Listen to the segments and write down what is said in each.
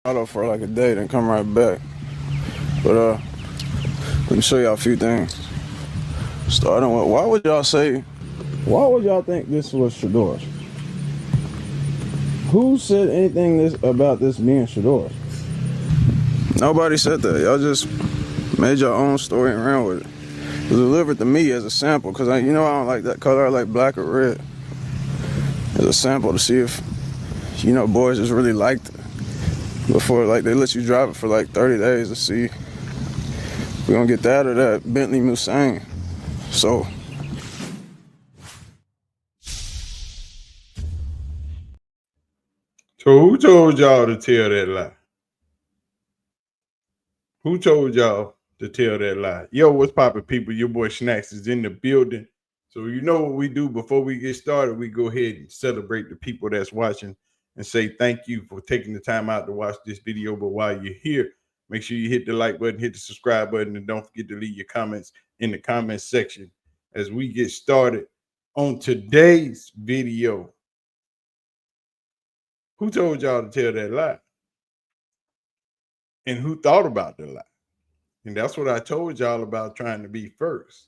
Colorado for like a day, then come right back. But let me show y'all a few things. Starting with, why would y'all think this was Shedeur's? Who said anything about this being Shedeur's? Nobody said that. Y'all just made your own story and ran with it. It was delivered to me as a sample, because I don't like that color. I like black or red. As a sample to see if, boys just really liked it. Before, they let you drive it for 30 days to see if we're going to get that or that Bentley Musain. So, who told y'all to tell that lie? Who told y'all to tell that lie? Yo, what's poppin', people? Your boy Snacks is in the building. So you know what we do before we get started. We go ahead and celebrate the people that's watching and say thank you for taking the time out to watch this video. But while you're here, make sure you hit the like button, hit the subscribe button, and don't forget to leave your comments in the comment section as we get started on today's video. Who told y'all to tell that lie? And who thought about the lie? And that's what I told y'all about trying to be first.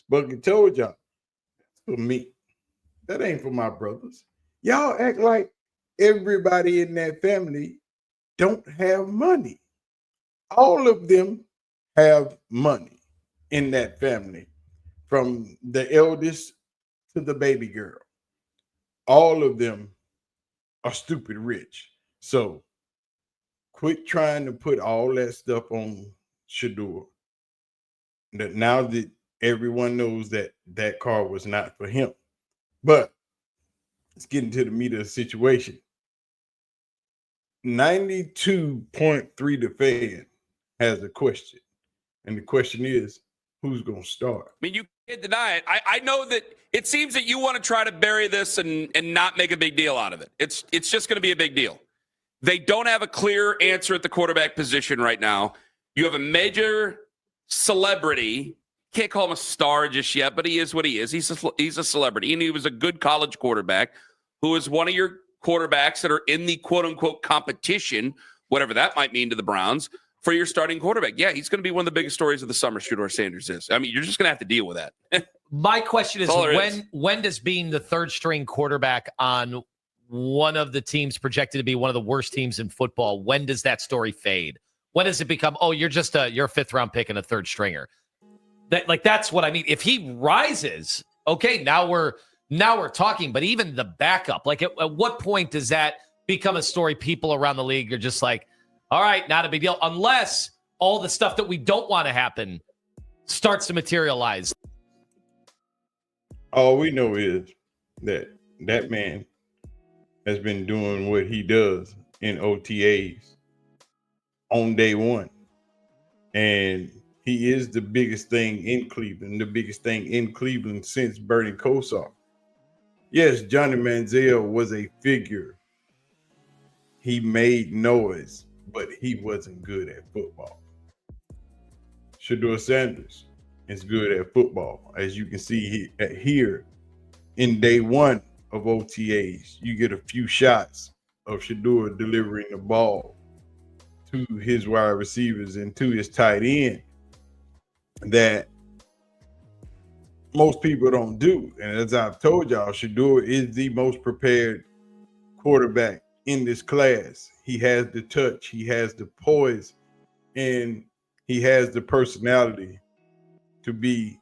Bucket told y'all, that's for me. That ain't for my brothers. Y'all act like everybody in that family don't have money. All of them have money in that family, from the eldest to the baby girl. All of them are stupid rich. So quit trying to put all that stuff on Shedeur. Now that everyone knows that that car was not for him. But let's get into the meat of the situation. 92.3 The Fan has a question. And the question is, who's going to start? I mean, you can't deny it. I know that it seems that you want to try to bury this and not make a big deal out of it. It's just going to be a big deal. They don't have a clear answer at the quarterback position right now. You have a major celebrity. Can't call him a star just yet, but he is what he is. He's a celebrity, and he was a good college quarterback who is one of your quarterbacks that are in the quote-unquote competition, whatever that might mean to the Browns, for your starting quarterback. Yeah, he's going to be one of the biggest stories of the summer, Shedeur Sanders is. I mean, you're just going to have to deal with that. My question is, when does being the third-string quarterback on one of the teams projected to be one of the worst teams in football, when does that story fade? When does it become, you're a fifth-round pick and a third stringer? That's what I mean. If he rises, okay, now we're talking. But even the backup, at what point does that become a story people around the league are just like, all right, not a big deal, unless all the stuff that we don't want to happen starts to materialize. All we know is that that man has been doing what he does in OTAs on day one. And he is the biggest thing in Cleveland, since Bernie Kosar. Yes, Johnny Manziel was a figure. He made noise, but he wasn't good at football. Shedeur Sanders is good at football. As you can see here in day one of OTAs, you get a few shots of Shedeur delivering the ball to his wide receivers and to his tight end that most people don't do. And as I've told y'all, Shedeur is the most prepared quarterback in this class. He has the touch, he has the poise, and he has the personality to be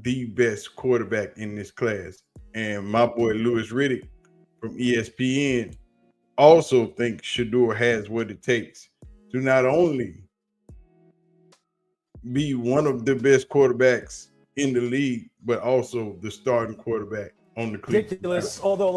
the best quarterback in this class. And my boy Louis Riddick from ESPN also thinks Shedeur has what it takes to not only be one of the best quarterbacks in the league, but also the starting quarterback on the Cleveland. Ridiculous, although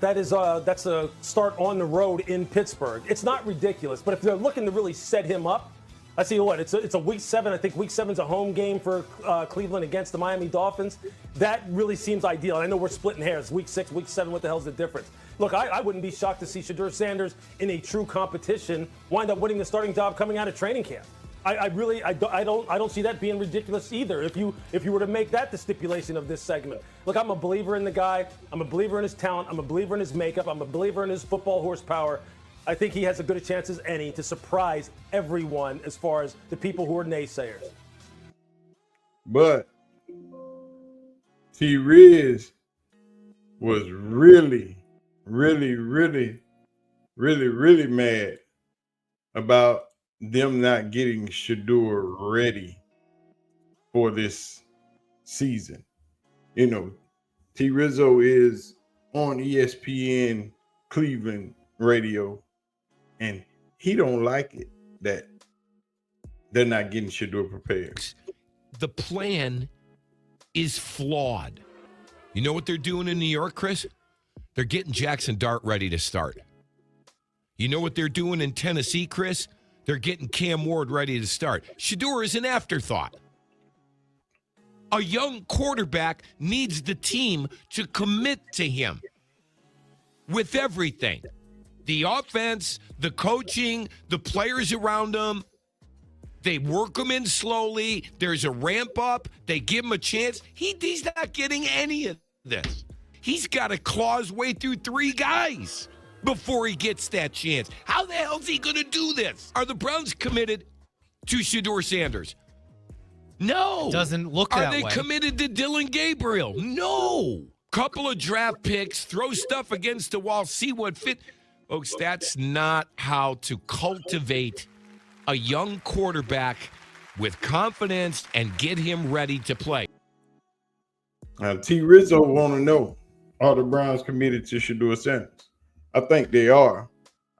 that's a start on the road in Pittsburgh. It's not ridiculous, but if they're looking to really set him up, I see what it's a week 7. I think week 7's a home game for Cleveland against the Miami Dolphins. That really seems ideal. I know we're splitting hairs. Week 6, week 7, what the hell's the difference? Look, I wouldn't be shocked to see Shedeur Sanders in a true competition wind up winning the starting job coming out of training camp. I don't see that being ridiculous either. If you were to make that the stipulation of this segment. Look, I'm a believer in the guy. I'm a believer in his talent. I'm a believer in his makeup. I'm a believer in his football horsepower. I think he has as good a chance as any to surprise everyone as far as the people who are naysayers. But T. Riz was really mad about them not getting Shedeur ready for this season. You know, T. Rizzo is on ESPN Cleveland radio, and he don't like it that they're not getting Shedeur prepared. The plan is flawed. You know what they're doing in New York, Chris? They're getting Jackson Dart ready to start. You know what they're doing in Tennessee, Chris? They're getting Cam Ward ready to start. Shedeur is an afterthought. A young quarterback needs the team to commit to him with everything. The offense, the coaching, the players around him. They work him in slowly. There's a ramp up. They give him a chance. He's not getting any of this. He's got to claw his way through 3 guys before he gets that chance. How the hell is he going to do this? Are the Browns committed to Shedeur Sanders? No. It doesn't look that way. Are they committed to Dylan Gabriel? No. Couple of draft picks, throw stuff against the wall, see what fit. Folks, that's not how to cultivate a young quarterback with confidence and get him ready to play. T. Rizzo want to know, are the Browns committed to Shedeur Sanders? I think they are.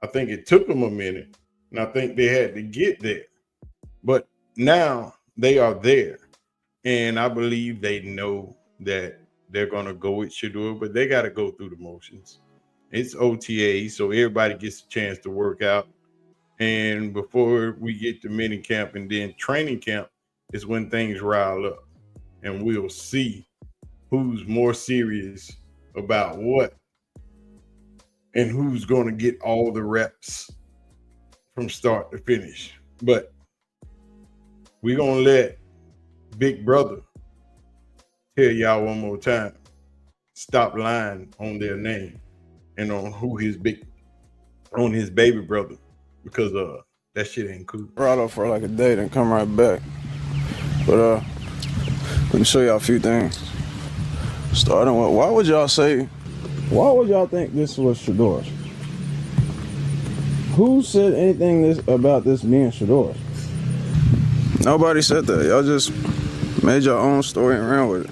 I think it took them a minute, and I think they had to get there. But now they are there, and I believe they know that they're going to go with Shedeur, but they got to go through the motions. It's OTA, so everybody gets a chance to work out. And before we get to mini camp and then training camp is when things rile up, and we'll see who's more serious about what and who's going to get all the reps from start to finish. But we're going to let Big Brother tell y'all one more time, stop lying on their name and on who his baby brother, because that shit ain't cool. Colorado for like a day, then come right back. But let me show y'all a few things. Starting with, why would y'all think this was Shedeur's? Who said anything about this being Shedeur's? Nobody said that. Y'all just made your own story and ran with it.